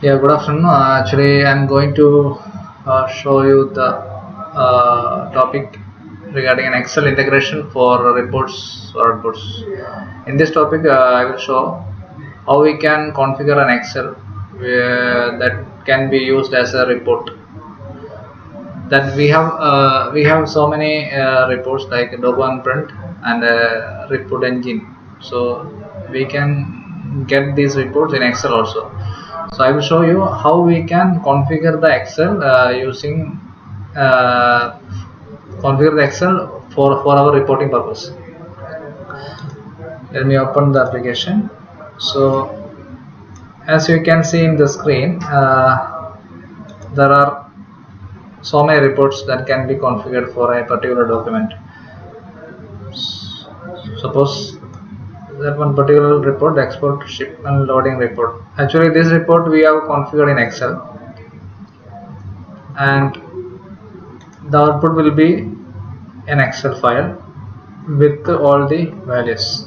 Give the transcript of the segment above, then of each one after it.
Yeah, good afternoon. Actually, I'm going to show you the topic regarding an Excel integration for reports or outputs. In this topic, I will show how we can configure an Excel that can be used as a report. That we have so many reports like document print and report engine. So we can get these reports in Excel also. So I will show you how we can configure the Excel using uh, configure the Excel for our reporting purpose. Let me open the application. So as you can see in the screen, there are so many reports that can be configured for a particular document. Suppose that one particular report, export shipment loading report. Actually, this report we have configured in Excel, and the output will be an Excel file with all the values.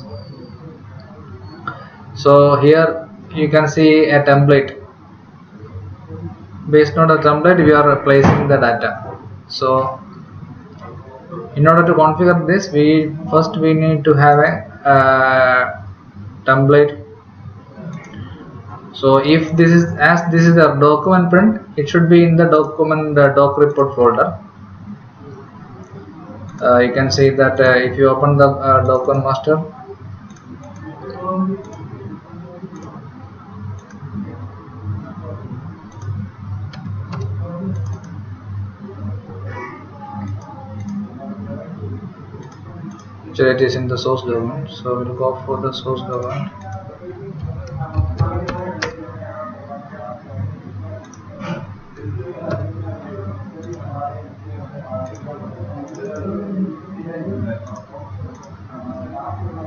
So here you can see a template. Based on the template, we are placing the data. So in order to configure this, we need to have a template. So if this is a document print, it should be in the document doc report folder. You can see that if you open the document master, actually it is in the source document. So we'll go for the source document.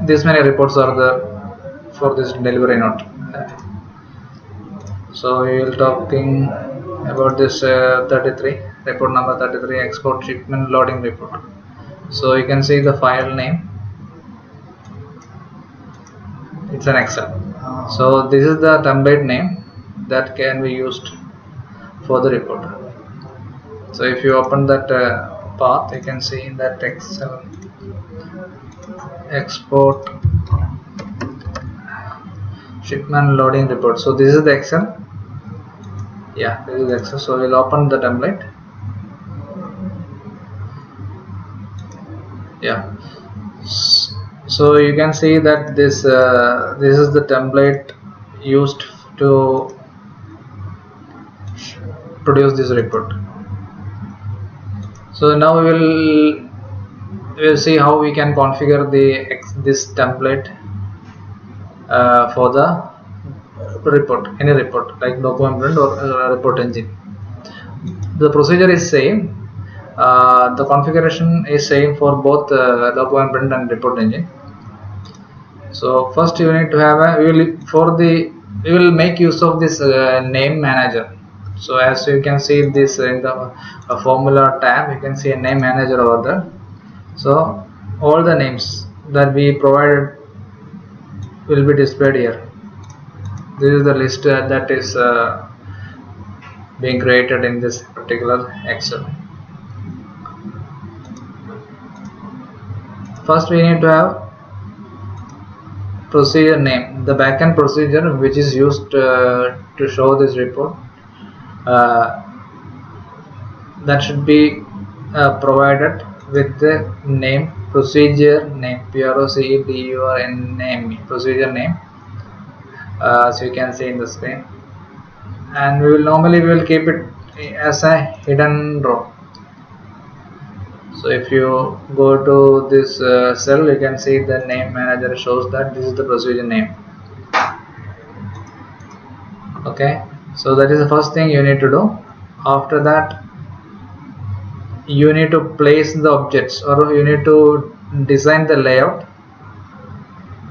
These many reports are there for this delivery note. So we will talking about this 33 report number 33 export shipment loading report. So you can see the file name, it's an Excel. So this is the template name that can be used for the report. So if you open that path, you can see in that Excel export shipment loading report. So this is the Excel. Yeah, this is Excel. So we'll open the template. Yeah, so you can see that this is the template used to produce this report. So now we'll see how we can configure this template for the report, any report like document print or report engine. The procedure is same. The configuration is same for both document print and report engine. So first you need to have we will make use of this name manager. So as you can see this in the formula tab, you can see a name manager over there. So all the names that we provided will be displayed here. This is the list that is being created in this particular Excel. First we need to have procedure name, the backend procedure which is used to show this report, that should be provided with the name, procedure name, PROCEDURNAME, procedure name, as you can see in the screen. And we will keep it as a hidden row. So if you go to this cell, you can see the name manager shows that this is the procedure name. Okay, so that is the first thing you need to do. After that, you need to place the objects, or you need to design the layout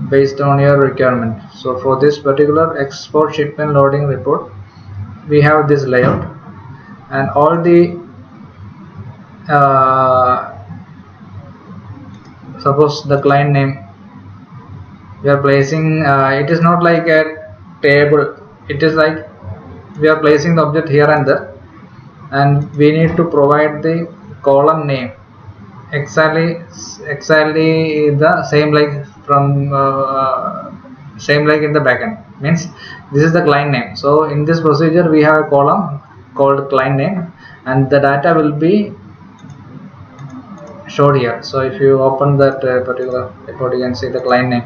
based on your requirement. So for this particular export shipment loading report, we have this layout, and all the suppose the client name we are placing, it is not like a table, it is like we are placing the object here and there, and we need to provide the column name exactly the same like from same like in the backend. Means this is the client name. So in this procedure we have a column called client name, and the data will be showed here. So if you open that particular report, you can see the client name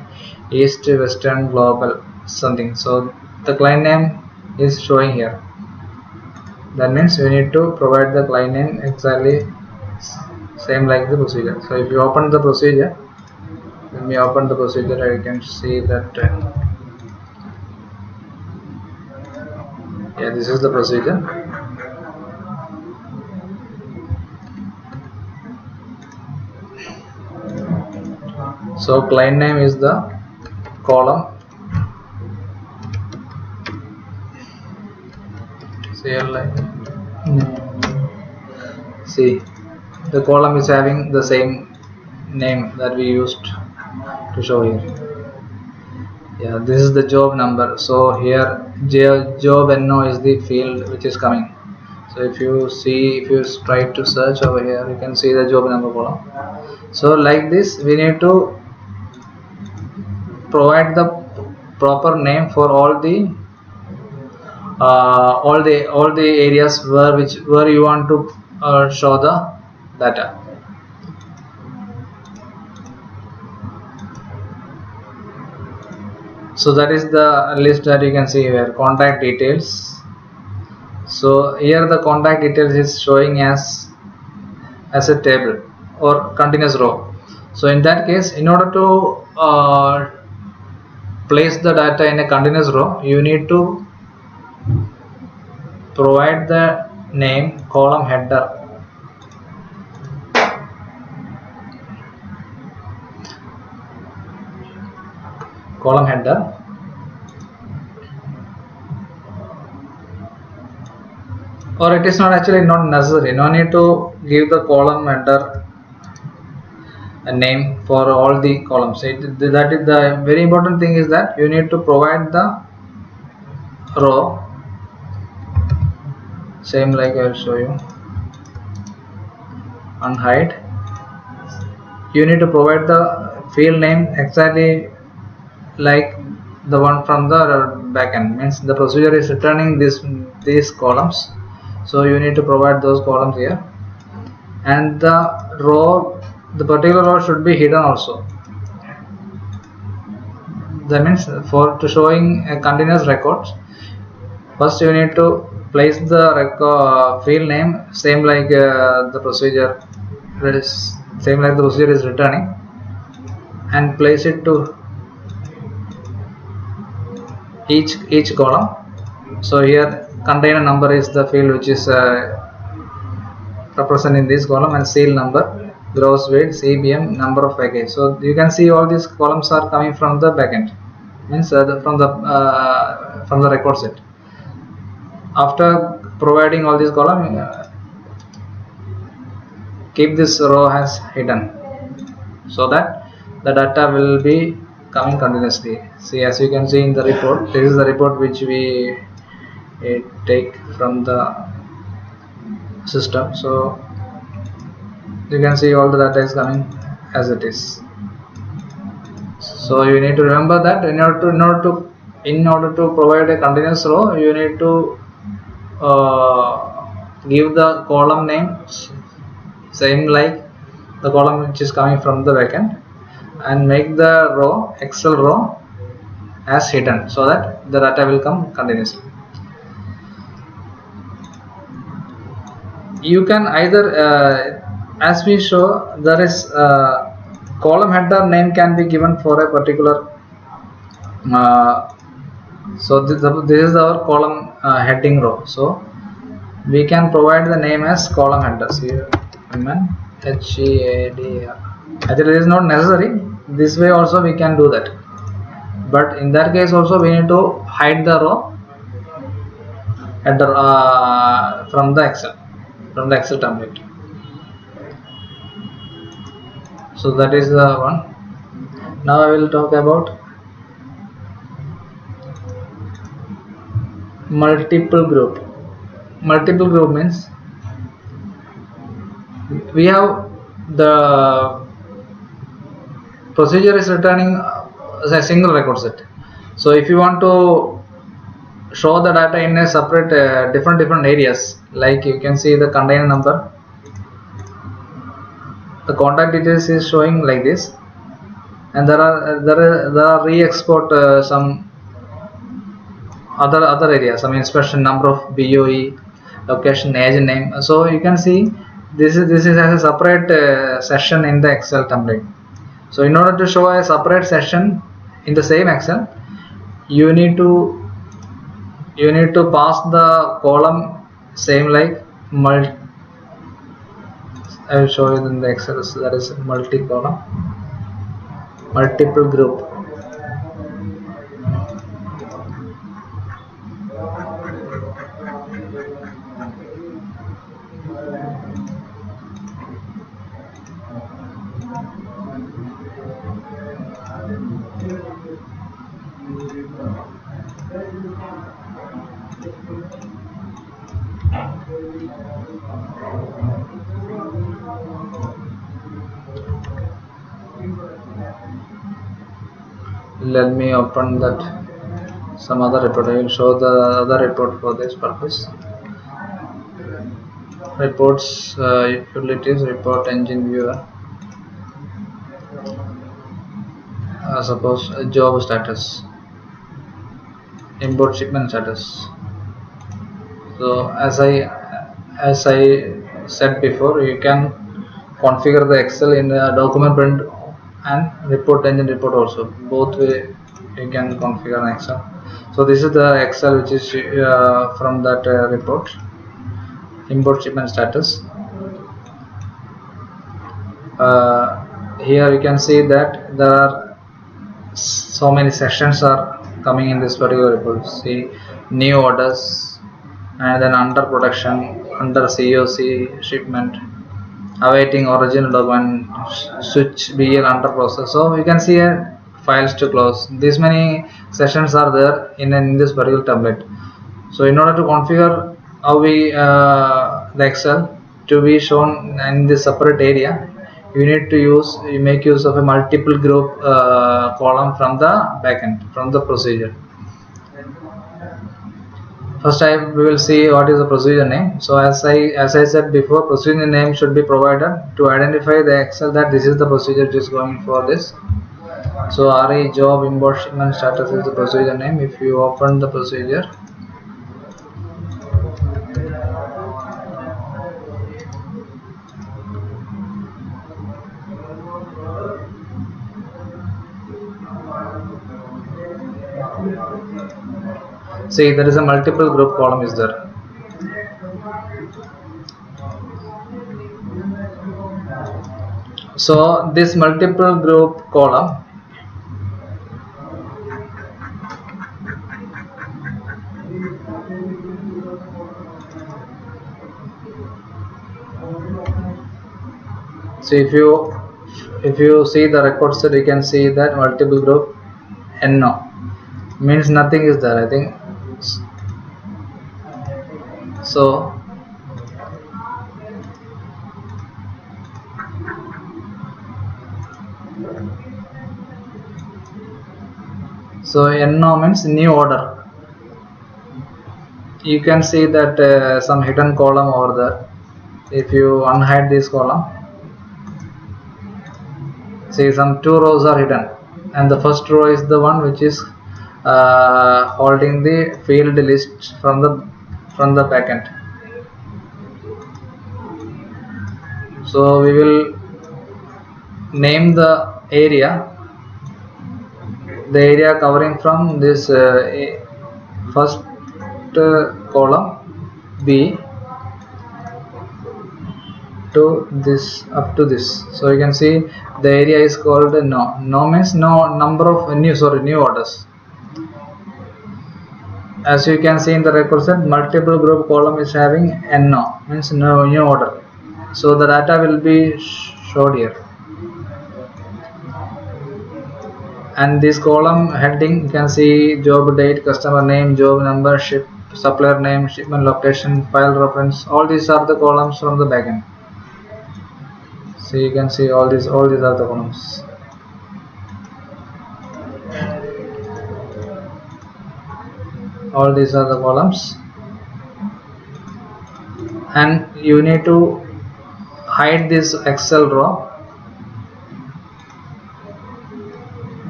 East Western Global something. So the client name is showing here. That means we need to provide the client name exactly same like the procedure. So if you open the procedure, when we open the procedure, you can see that yeah, this is the procedure. So client name is the column. See, the column is having the same name that we used to show here. Yeah, this is the job number. So here job no is the field which is coming. So if you try to search over here, you can see the job number column. So like this, we need to provide the proper name for all the areas where you want to show the data. So that is the list that you can see here, contact details. So here the contact details is showing as a table or continuous row. So in that case, in order to place the data in a continuous row, you need to provide the name column header. Column header. Or it is not necessary. No need to give the column header a name for all the columns. That is the very important thing, is that you need to provide the row same like I will show you on height. You need to provide the field name exactly like the one from the backend. Means the procedure is returning these columns, so you need to provide those columns here, and the particular row should be hidden also. That means to showing a continuous records, first you need to place the field name same like the procedure is returning, and place it to each column. So here container number is the field which is represented in this column, and serial number, gross weight, CBM, number of package. So you can see all these columns are coming from the backend, means from the record set. After providing all these columns, keep this row as hidden, so that the data will be coming continuously. See, as you can see in the report, this is the report which we take from the system. So you can see all the data is coming as it is. So you need to remember that in order to provide a continuous row, you need to give the column name same like the column which is coming from the backend, and make the row Excel row as hidden, so that the data will come continuously. You can either as we show, there is column header name can be given for a particular so this is our column heading row. So we can provide the name as column headers here, HEADR. Actually, it is not necessary. This way also we can do that, but in that case also we need to hide the row header from the Excel template. So that is the one. Now I will talk about multiple group. Multiple group means we have the procedure is returning as a single record set. So if you want to show the data in a separate different areas, like you can see the container number, the contact details is showing like this, and there are re-export some other areas, some inspection number of BOE, location, agent name. So you can see this is as a separate session in the Excel template. So in order to show a separate session in the same Excel, you need to pass the column same like I will show you in the Excel. So that is multi-column, multiple group. Let me open that some other report. I will show the other report for this purpose. Reports, utilities, report engine viewer. Suppose job status, import shipment status. So as I said before, you can configure the Excel in the document print and report engine report also. Both way you can configure an Excel. So this is the Excel which is from that report, import shipment status. Here you can see that there are so many sections are coming in this particular report. See, new orders, and then under production, under COC shipment, awaiting original document, switch BL under process. So you can see files to close. These many sessions are there in this particular template. So in order to configure how we the Excel to be shown in this separate area, you need to make use of a multiple group column from the backend, from the procedure. First we will see what is the procedure name. So as I said before, procedure name should be provided to identify the Excel that this is the procedure which is going for this. So RE job import shipment status is the procedure name. If you open the procedure, see there is a multiple group column is there. So this multiple group column, so if you see the record set, you can see that multiple group NO means nothing is there, I think. So NO means new order. You can see that some hidden column over there. If you unhide this column, see some 2 rows are hidden, and the first row is the one which is holding the field list from the backend. So we will name the area covering from this first column B to this up to this. So you can see the area is called no. No means no number of new orders. As you can see in the record set, multiple group column is having NO means no new order. So the data will be showed here. And this column heading, you can see job date, customer name, job number, ship supplier name, shipment location, file reference. All these are the columns from the backend. So you can see all these are the columns. All these are the columns, and you need to hide this Excel row.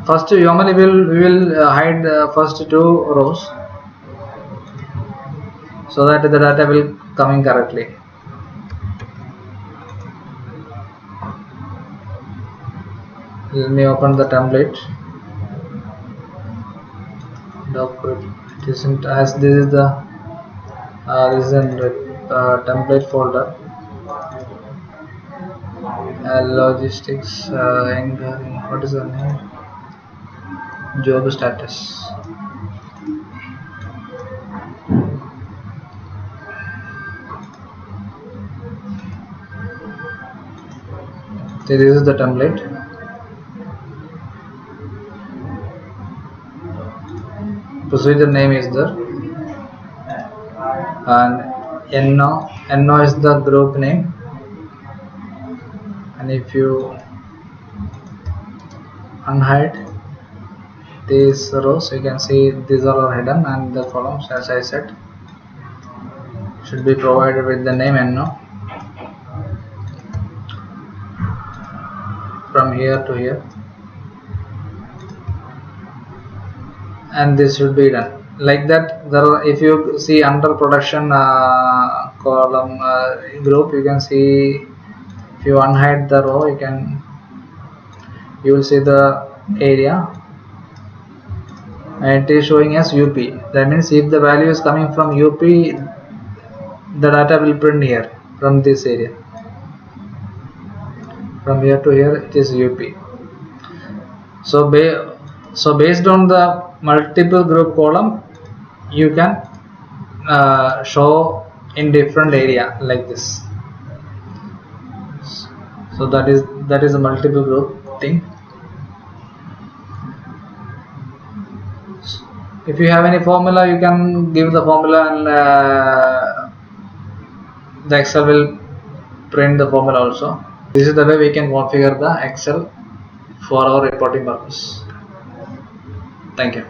First, normally we will hide first two rows so that the data will coming correctly. Let me open the template. It isn't as this is the this is a template folder. Logistics and what is the name? Job status. So this is the template. Procedure name is there, and NO is the group name. And if you unhide these rows, you can see these are all hidden, and the columns, as I said, should be provided with the name NO from here to here, and this should be done like that. There are, if you see under production column group, you can see, if you unhide the row, you will see the area, and it is showing as UP. That means if the value is coming from UP, the data will print here from this area. From here to here, it is UP. So based on the multiple group column, you can show in different area like this. So that is a multiple group thing. If you have any formula, you can give the formula, and the Excel will print the formula also. This is the way we can configure the Excel for our reporting purpose. Thank you.